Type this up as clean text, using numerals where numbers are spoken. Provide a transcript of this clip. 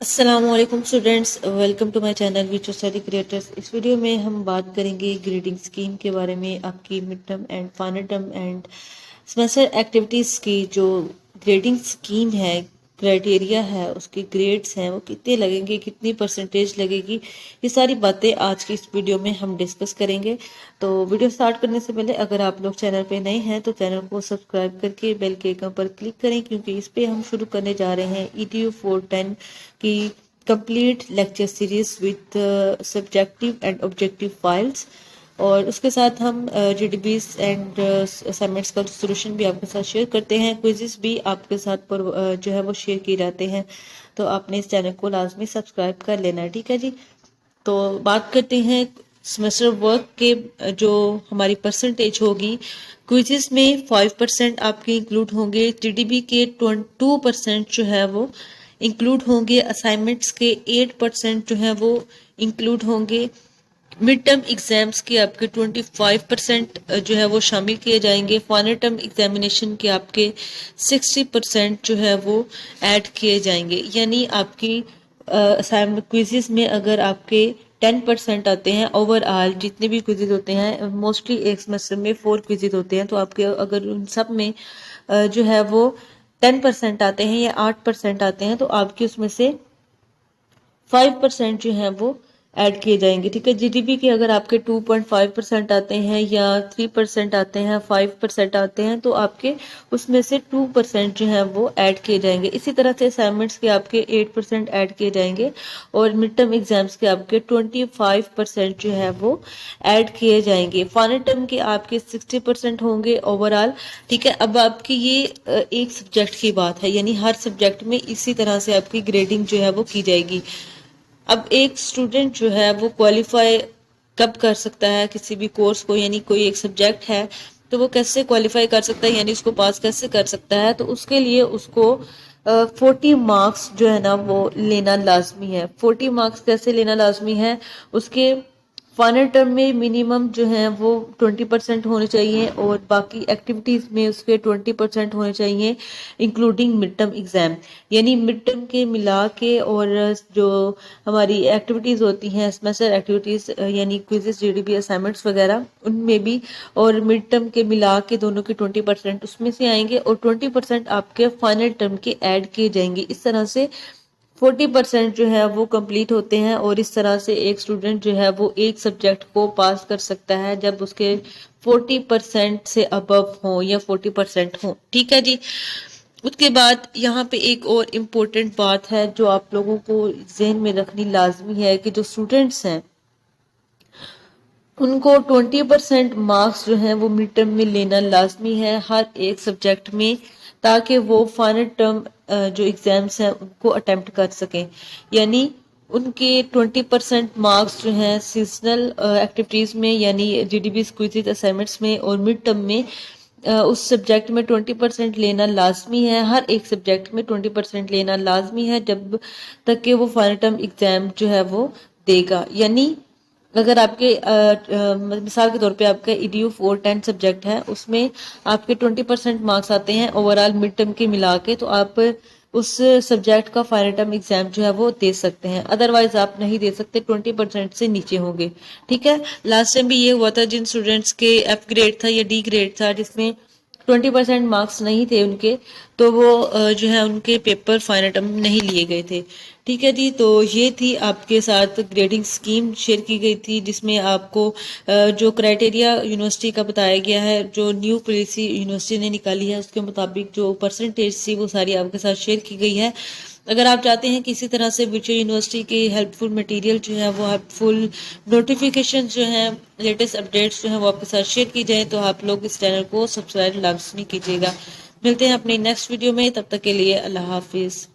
السلام علیکم students, welcome to my channel ویچو اسٹڈی کریٹرز۔ اس ویڈیو میں ہم بات کریں گے گریڈنگ اسکیم کے بارے میں، آپ کی mid term and final term and semester activities کی جو گریڈنگ اسکیم ہے، کرائٹیریا ہے، اس کے گریڈز ہیں وہ کتنے لگیں گے، کتنی پرسنٹیج لگے گی، یہ ساری باتیں آج کی اس ویڈیو میں ہم ڈسکس کریں گے۔ تو ویڈیو سٹارٹ کرنے سے پہلے اگر آپ لوگ چینل پہ نئے ہیں تو چینل کو سبسکرائب کر کے بیل کے آئکن پر کلک کریں، کیونکہ اس پہ ہم شروع کرنے جا رہے ہیں EDU 410 کی complete lecture series with subjective and objective files, اور اس کے ساتھ ہم GDBs اینڈ اسائنمنٹس کا سولوشن بھی آپ کے ساتھ شیئر کرتے ہیں، کوئزز بھی آپ کے ساتھ جو ہے وہ شیئر کیے جاتے ہیں۔ تو آپ نے اس چینل کو لازمی سبسکرائب کر لینا ہے، ٹھیک ہے جی۔ تو بات کرتے ہیں سیمسٹر ورک کے، جو ہماری پرسنٹیج ہوگی، کوئزز میں 5% آپ کے انکلوڈ ہوں گے، GDB کے 2% جو ہے وہ انکلوڈ ہوں گے، اسائنمنٹس کے 8% جو ہے وہ انکلوڈ ہوں گے، مڈ ٹرم ایگزامس کے آپ کے 25% جو ہے وہ شامل کیے جائیں گے، فائنل ٹرم ایگزامینیشن کے آپ کے 60% جو ہے وہ ایڈ کیے جائیں گے۔ یعنی آپ کی کوئزز میں اگر آپ کے 10% آتے ہیں، اوور آل جتنے بھی کوئزز ہوتے ہیں، موسٹلی ایک سیمسٹر میں 4 کوئزز ہوتے ہیں، تو آپ کے اگر ان سب میں جو ہے وہ 10% آتے ہیں یا 8% آتے ہیں، تو آپ کی اس میں سے 5% جو ہیں وہ ایڈ کیے جائیں گے، ٹھیک ہے۔ GDB کے اگر آپ کے 2.5% آتے ہیں یا 3% آتے ہیں، 5% آتے ہیں، تو آپ کے اس میں سے 2% جو ہیں وہ ایڈ کیے جائیں گے۔ اسی طرح سے اسائنمنٹس کے آپ کے 8% ایڈ کیے جائیں گے، اور مڈ ٹرم ایگزامس کے آپ کے 25% جو ہے وہ ایڈ کیے جائیں گے۔ فائنل ٹرم کے آپ کے 60% ہوں گے اوور آل، ٹھیک ہے۔ اب آپ کی یہ ایک سبجیکٹ کی بات ہے، یعنی ہر سبجیکٹ میں اسی طرح سے آپ کی گریڈنگ جو ہے وہ کی جائے گی۔ اب ایک اسٹوڈنٹ جو ہے وہ کوالیفائی کب کر سکتا ہے کسی بھی کورس کو، یعنی کوئی ایک سبجیکٹ ہے تو وہ کیسے کوالیفائی کر سکتا ہے، یعنی اس کو پاس کیسے کر سکتا ہے، تو اس کے لیے اس کو 40 مارکس جو ہے نا وہ لینا لازمی ہے۔ 40 مارکس کیسے لینا لازمی ہے؟ اس کے فائنل ٹرم میں منیمم جو ہیں وہ 20% ہونے چاہیے، اور باقی ایکٹیویٹیز میں اس کے 20% ہونے چاہیے، انکلوڈنگ مڈ ٹرم ایگزام۔ یعنی مڈ ٹرم کے ملا کے، اور جو ہماری ایکٹیویٹیز ہوتی ہیں سیمسٹر ایکٹیویٹیز، یعنی کوئزز، GDB، اسائنمنٹس وغیرہ، ان میں بھی، اور مڈ ٹرم کے ملا کے دونوں کے 20% اس میں سے آئیں گے، اور 20% آپ کے فائنل ٹرم کے ایڈ کیے جائیں گے۔ اس طرح سے 40% جو ہے وہ کمپلیٹ ہوتے ہیں، اور اس طرح سے ایک اسٹوڈنٹ جو ہے وہ ایک سبجیکٹ کو پاس کر سکتا ہے جب اس کے 40% سے ابو ہوں یا 40% ہوں، ٹھیک ہے جی۔ اس کے بعد یہاں پہ ایک اور امپورٹنٹ بات ہے جو آپ لوگوں کو ذہن میں رکھنی لازمی ہے، کہ جو اسٹوڈنٹس ہیں ان کو 20% مارکس جو ہیں وہ مڈ ٹرم میں لینا لازمی ہے ہر ایک سبجیکٹ میں، تاکہ وہ فائنل ٹرم جو ایگزامس ہیں ان کو اٹیمپٹ کر سکیں۔ یعنی ان کے 20% مارکس جو ہیں سیزنل ایکٹیویٹیز میں، یعنی GDB، کوئزز، اسائنمنٹس میں، اور مڈ ٹرم میں اس سبجیکٹ میں 20% لینا لازمی ہے، ہر ایک سبجیکٹ میں 20% لینا لازمی ہے، جب تک کہ وہ فائنل ٹرم ایگزام جو ہے وہ دے گا۔ یعنی اگر آپ کے مثال کے طور پہ آپ کا EDU 410 سبجیکٹ ہے، اس میں آپ کے 20% مارکس آتے ہیں اوور آل مڈ ٹرم کے ملا کے، تو آپ اس سبجیکٹ کا فائنل ٹرم ایگزام جو ہے وہ دے سکتے ہیں، ادروائز آپ نہیں دے سکتے، 20% سے نیچے ہوں گے، ٹھیک ہے۔ لاسٹ ٹائم بھی یہ ہوا تھا، جن اسٹوڈینٹس کے F گریڈ تھا یا D گریڈ تھا، جس میں 20% مارکس نہیں تھے ان کے، تو وہ جو ہے ان کے پیپر فائنل ٹرم نہیں لیے گئے تھے، ٹھیک ہے جی۔ تو یہ تھی آپ کے ساتھ گریڈنگ سکیم شیئر کی گئی تھی، جس میں آپ کو جو کرائٹیریا یونیورسٹی کا بتایا گیا ہے، جو نیو پالیسی یونیورسٹی نے نکالی ہے، اس کے مطابق جو پرسنٹیج تھی وہ ساری آپ کے ساتھ شیئر کی گئی ہے۔ اگر آپ چاہتے ہیں کہ اسی طرح سے ویچو یونیورسٹی کے ہیلپ فل مٹیریل جو ہے وہ ہیلپ فل نوٹیفیکیشن جو ہیں، لیٹسٹ اپڈیٹس جو ہیں وہ آپ کے ساتھ شیئر کی جائیں، تو آپ لوگ اس چینل کو سبسکرائب لازمی کیجیے گا۔ ملتے ہیں اپنی نیکسٹ ویڈیو میں، تب تک کے لیے اللہ حافظ۔